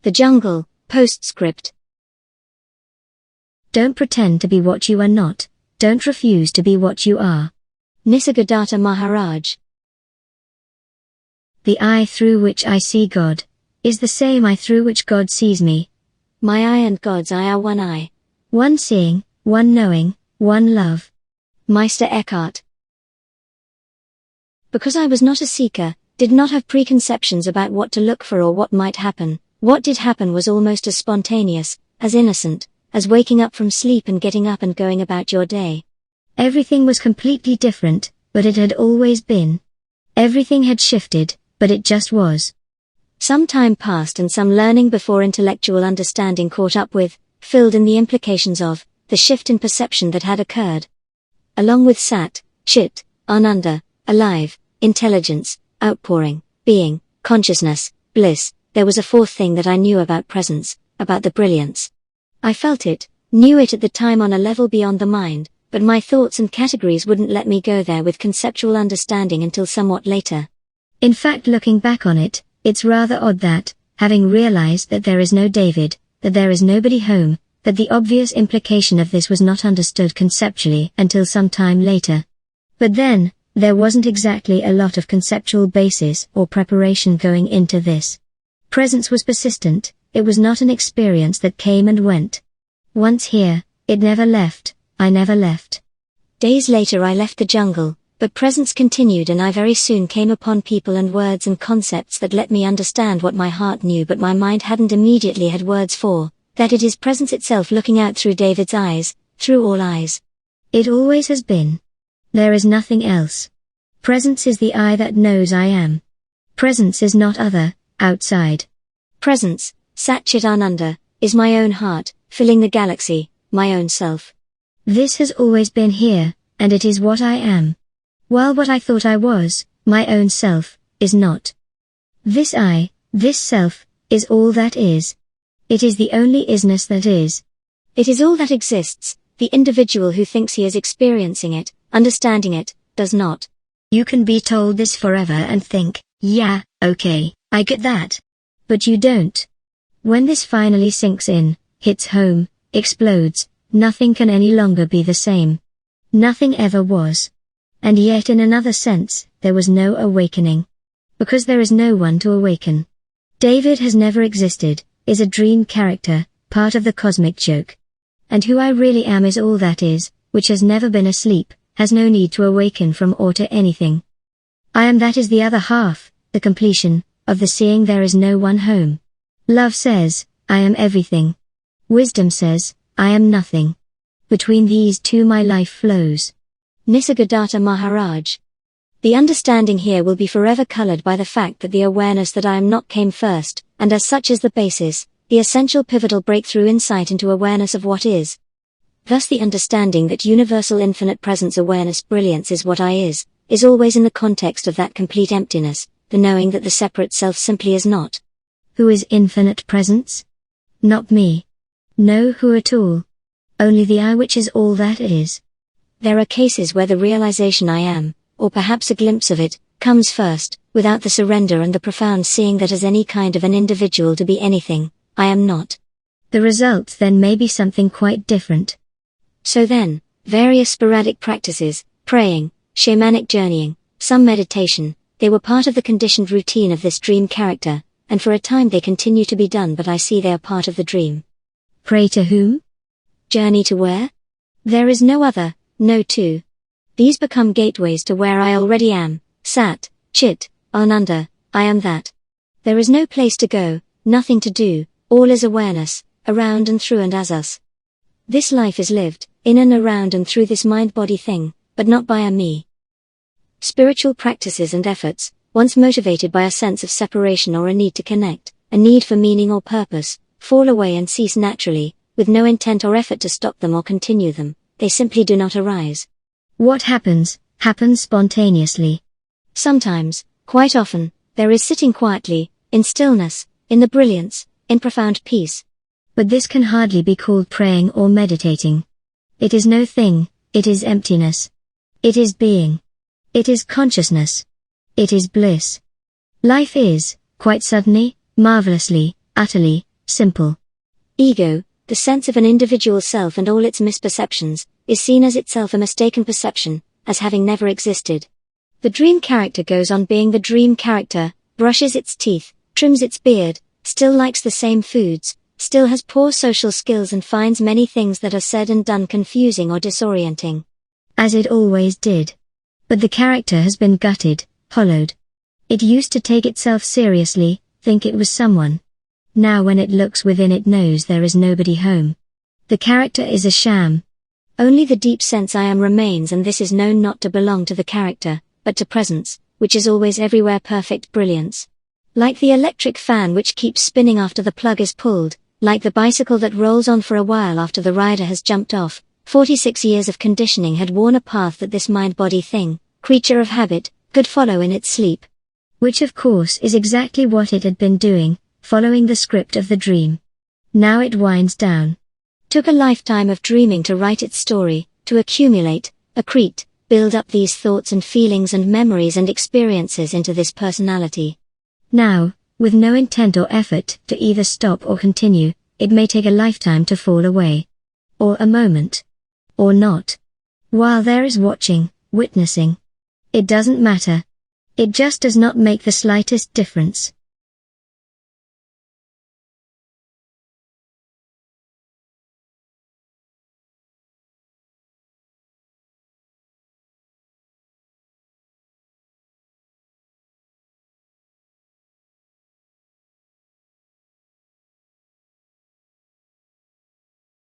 The jungle, postscript. Don't pretend to be what you are not, don't refuse to be what you are. Nisargadatta Maharaj. The eye through which I see God is the same eye through which God sees me. My eye and God's eye are one eye. One seeing, one knowing, one love. Meister Eckhart. Because I was not a seeker, did not have preconceptions about what to look for or what might happen, what did happen was almost as spontaneous, as innocent, as waking up from sleep and getting up and going about your day. Everything was completely different, but it had always been. Everything had shifted, but it just was. Some time passed and some learning before intellectual understanding caught up with, filled in the implications of, the shift in perception that had occurred. Along with Sat, Chit, Ananda, alive, intelligence, outpouring, being, consciousness, bliss, there was a fourth thing that I knew about presence, about the brilliance. I felt it, knew it at the time on a level beyond the mind, but my thoughts and categories wouldn't let me go there with conceptual understanding until somewhat later. In fact, looking back on it, it's rather odd that, having realized that there is no David, that there is nobody home, that the obvious implication of this was not understood conceptually until some time later. But then, there wasn't exactly a lot of conceptual basis or preparation going into this. Presence was persistent, it was not an experience that came and went. Once here, it never left, I never left. Days later I left the jungle, but presence continued and I very soon came upon people and words and concepts that let me understand what my heart knew but my mind hadn't immediately had words for, that it is presence itself looking out through David's eyes, through all eyes. It always has been. There is nothing else. Presence is the eye that knows I am. Presence is not other, outside. Presence, Sat Chit Ananda, is my own heart, filling the galaxy, my own self. This has always been here, and it is what I am. While what I thought I was, my own self, is not. This I, this self, is all that is. It is the only isness that is. It is all that exists. The individual who thinks he is experiencing it, understanding it, does not. You can be told this forever and think, yeah, okay, I get that. But you don't. When this finally sinks in, hits home, explodes, nothing can any longer be the same. Nothing ever was. And yet in another sense, there was no awakening. Because there is no one to awaken. David has never existed, is a dream character, part of the cosmic joke. And who I really am is all that is, which has never been asleep, has no need to awaken from or to anything. I am that is the other half, the completion, of the seeing there is no one home. Love says, I am everything. Wisdom says, I am nothing. Between these two my life flows. Nisargadatta Maharaj. The understanding here will be forever colored by the fact that the awareness that I am not came first, and as such is the basis, the essential pivotal breakthrough insight into awareness of what is. Thus the understanding that universal infinite presence awareness brilliance is what I is always in the context of that complete emptiness, the knowing that the separate self simply is not. Who is infinite presence? Not me. No who at all. Only the I which is all that is. There are cases where the realization I am, or perhaps a glimpse of it, comes first, without the surrender and the profound seeing that as any kind of an individual to be anything, I am not. The result then may be something quite different. So then, various sporadic practices, praying, shamanic journeying, some meditation, they were part of the conditioned routine of this dream character, and for a time they continue to be done but I see they are part of the dream. Pray to whom? Journey to where? There is no other, no two. These become gateways to where I already am, Sat, Chit, Ananda, I am that. There is no place to go, nothing to do, all is awareness, around and through and as us. This life is lived, in and around and through this mind-body thing, but not by a me. Spiritual practices and efforts, once motivated by a sense of separation or a need to connect, a need for meaning or purpose, fall away and cease naturally, with no intent or effort to stop them or continue them, they simply do not arise. What happens, happens spontaneously. Sometimes, quite often, there is sitting quietly, in stillness, in the brilliance, in profound peace. But this can hardly be called praying or meditating. It is no thing, it is emptiness. It is being. It is consciousness. It is bliss. Life is, quite suddenly, marvelously, utterly, Simple. Ego, the sense of an individual self and all its misperceptions, is seen as itself a mistaken perception, as having never existed. The dream character goes on being the dream character, brushes its teeth, trims its beard, still likes the same foods, still has poor social skills and finds many things that are said and done confusing or disorienting. As it always did. But the character has been gutted, hollowed. It used to take itself seriously, think it was someone. Now when it looks within it knows there is nobody home. The character is a sham. Only the deep sense I am remains, and this is known not to belong to the character, but to presence, which is always everywhere perfect brilliance. Like the electric fan which keeps spinning after the plug is pulled, like the bicycle that rolls on for a while after the rider has jumped off, 46 years of conditioning had worn a path that this mind-body thing, creature of habit, could follow in its sleep. Which of course is exactly what it had been doing, following the script of the dream. Now it winds down. Took a lifetime of dreaming to write its story, to accumulate, accrete, build up these thoughts and feelings and memories and experiences into this personality. Now, with no intent or effort to either stop or continue, it may take a lifetime to fall away. Or a moment. Or not. While there is watching, witnessing. It doesn't matter. It just does not make the slightest difference.